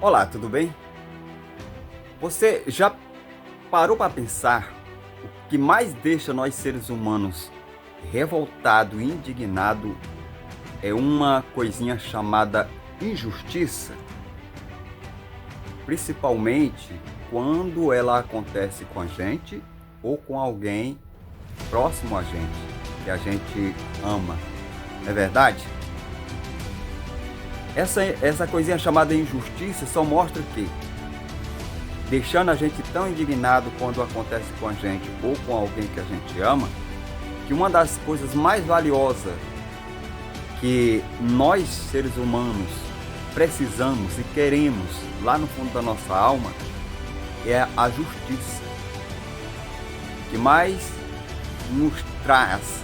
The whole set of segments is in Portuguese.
Olá, tudo bem? Você já parou para pensar o que mais deixa nós seres humanos revoltado e indignado é uma coisinha chamada injustiça? Principalmente quando ela acontece com a gente ou com alguém próximo a gente, que a gente ama. Não é verdade? Essa coisinha chamada injustiça só mostra que, deixando a gente tão indignado quando acontece com a gente ou com alguém que a gente ama, que uma das coisas mais valiosas que nós, seres humanos, precisamos e queremos lá no fundo da nossa alma é a justiça. O que mais nos traz,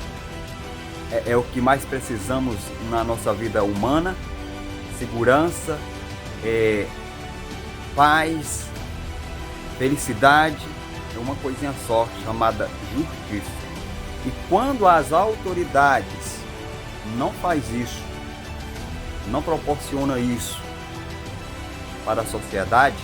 é o que mais precisamos na nossa vida humana: segurança, paz, felicidade, é uma coisinha só chamada justiça. E quando as autoridades não faz isso, não proporciona isso para a sociedade,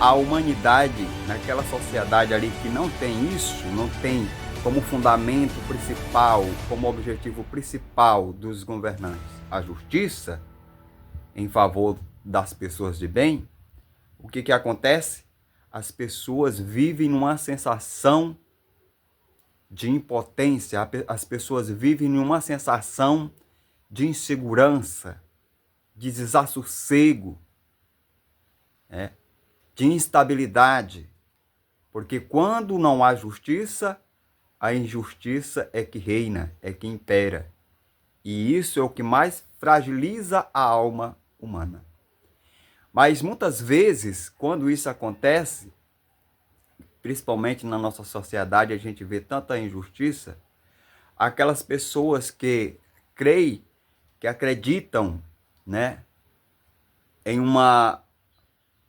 a humanidade, naquela sociedade ali que não tem isso, não tem como fundamento principal, como objetivo principal dos governantes a justiça em favor das pessoas de bem, o que acontece? As pessoas vivem numa sensação de impotência, as pessoas vivem numa sensação de insegurança, de desassossego, de instabilidade. Porque quando não há justiça, a injustiça é que reina, é que impera. E isso é o que mais fragiliza a alma humana. Mas muitas vezes, quando isso acontece, principalmente na nossa sociedade, a gente vê tanta injustiça, aquelas pessoas que creem, que acreditam, em uma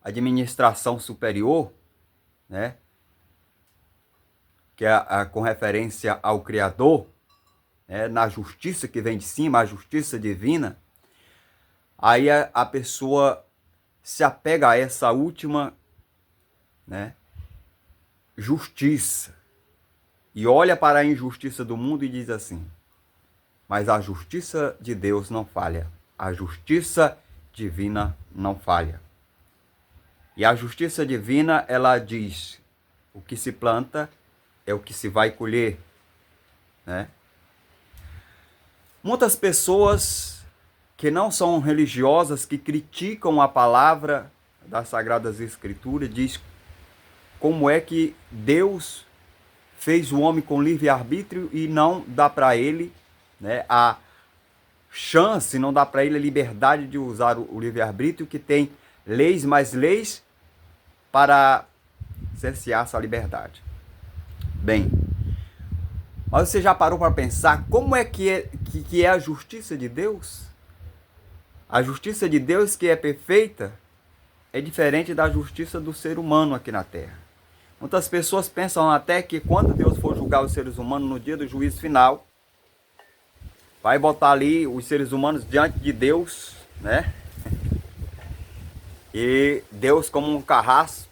administração superior, que é com referência ao Criador, na justiça que vem de cima, a justiça divina, aí a pessoa se apega a essa última, justiça, e olha para a injustiça do mundo e diz assim: mas a justiça de Deus não falha, a justiça divina não falha. E a justiça divina, ela diz: o que se planta é o que se vai colher, Muitas pessoas que não são religiosas, que criticam a palavra das Sagradas Escrituras, diz como é que Deus fez o homem com livre-arbítrio e não dá para ele, a chance, não dá para ele a liberdade de usar o livre-arbítrio, que tem leis mais leis para cercear essa liberdade. Bem, mas você já parou para pensar como é que é a justiça de Deus? A justiça de Deus, que é perfeita, é diferente da justiça do ser humano aqui na Terra. Muitas pessoas pensam até que quando Deus for julgar os seres humanos no dia do juízo final, vai botar ali os seres humanos diante de Deus, E Deus, como um carrasco,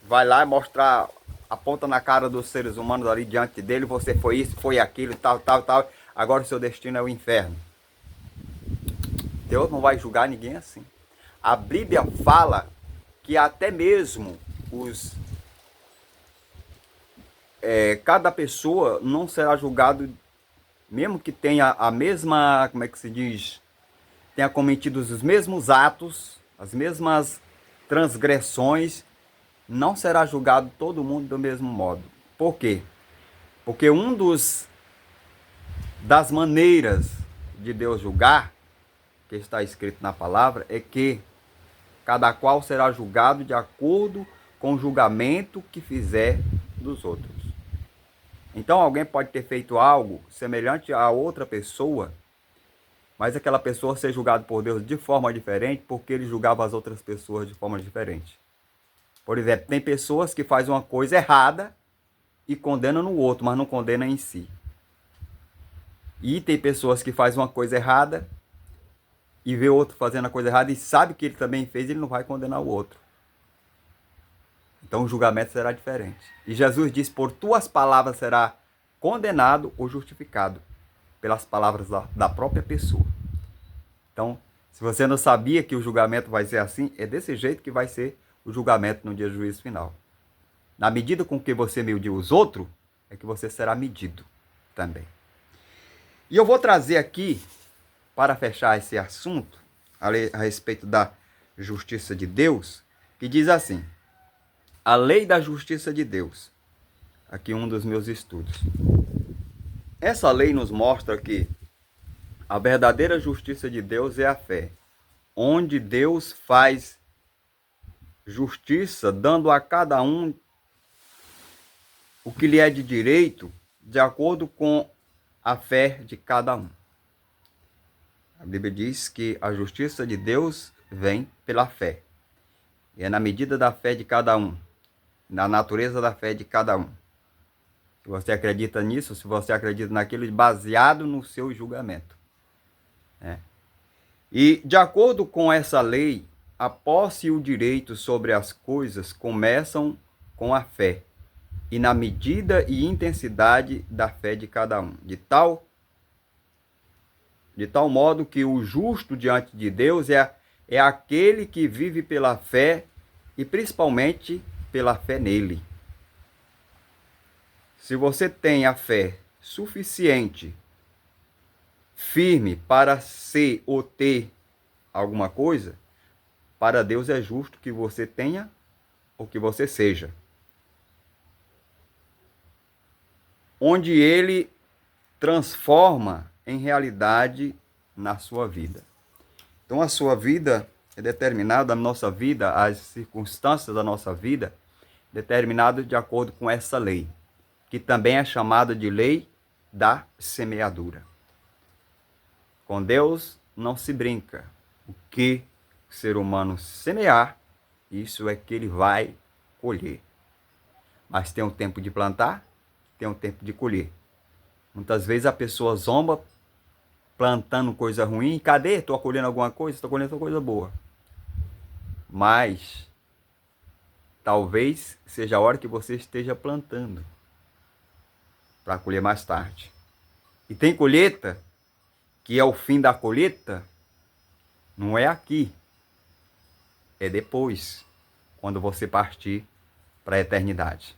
vai lá e mostrar, aponta na cara dos seres humanos ali diante dele: você foi isso, foi aquilo, tal, agora o seu destino é o inferno. Deus não vai julgar ninguém assim. A Bíblia fala que até mesmo cada pessoa não será julgado, mesmo que tenha a mesma, como é que se diz, tenha cometido os mesmos atos, as mesmas transgressões, não será julgado todo mundo do mesmo modo. Por quê? Porque das maneiras de Deus julgar, que está escrito na palavra, é que cada qual será julgado de acordo com o julgamento que fizer dos outros. Então alguém pode ter feito algo semelhante a outra pessoa, mas aquela pessoa ser julgada por Deus de forma diferente, porque ele julgava as outras pessoas de forma diferente. Por exemplo, tem pessoas que fazem uma coisa errada e condenam no outro, mas não condenam em si. E tem pessoas que fazem uma coisa errada e vê outro fazendo a coisa errada e sabe que ele também fez, ele não vai condenar o outro. Então o julgamento será diferente. E Jesus diz: por tuas palavras será condenado ou justificado, pelas palavras da própria pessoa. Então, se você não sabia que o julgamento vai ser assim, é desse jeito que vai ser o julgamento no dia do juízo final. Na medida com que você mediu os outros, é que você será medido também. E eu vou trazer aqui, para fechar esse assunto, a respeito da justiça de Deus, que diz assim: a lei da justiça de Deus. Aqui um dos meus estudos. Essa lei nos mostra que a verdadeira justiça de Deus é a fé, onde Deus faz justiça, dando a cada um o que lhe é de direito, de acordo com a fé de cada um. A Bíblia diz que a justiça de Deus vem pela fé. E é na medida da fé de cada um, na natureza da fé de cada um. Se você acredita nisso, se você acredita naquilo, baseado no seu julgamento. E, de acordo com essa lei, a posse e o direito sobre as coisas começam com a fé, e na medida e intensidade da fé de cada um. De tal modo que o justo diante de Deus é aquele que vive pela fé e principalmente pela fé nele. Se você tem a fé suficiente, firme para ser ou ter alguma coisa, para Deus é justo que você tenha ou que você seja. Onde Ele transforma em realidade na sua vida. Então a sua vida é determinada, a nossa vida, as circunstâncias da nossa vida, determinado de acordo com essa lei, que também é chamada de lei da semeadura. Com Deus não se brinca. O que o ser humano semear, isso é que ele vai colher. Mas tem um tempo de plantar, tem um tempo de colher. Muitas vezes a pessoa zomba plantando coisa ruim. Cadê? Estou colhendo alguma coisa? Estou colhendo coisa boa. Mas talvez seja a hora que você esteja plantando para colher mais tarde. E tem colheita que é o fim da colheita, não é aqui, é depois, quando você partir para a eternidade.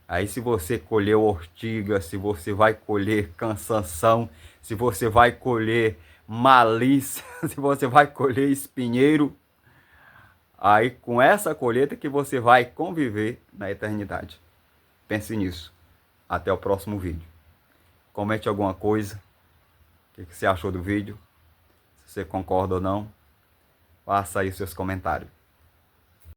Aí se você colher ortiga, se você vai colher cansanção, se você vai colher malícia, se você vai colher espinheiro, aí com essa colheita que você vai conviver na eternidade. Pense nisso. Até o próximo vídeo. Comente alguma coisa. O que você achou do vídeo? Se você concorda ou não, faça aí seus comentários.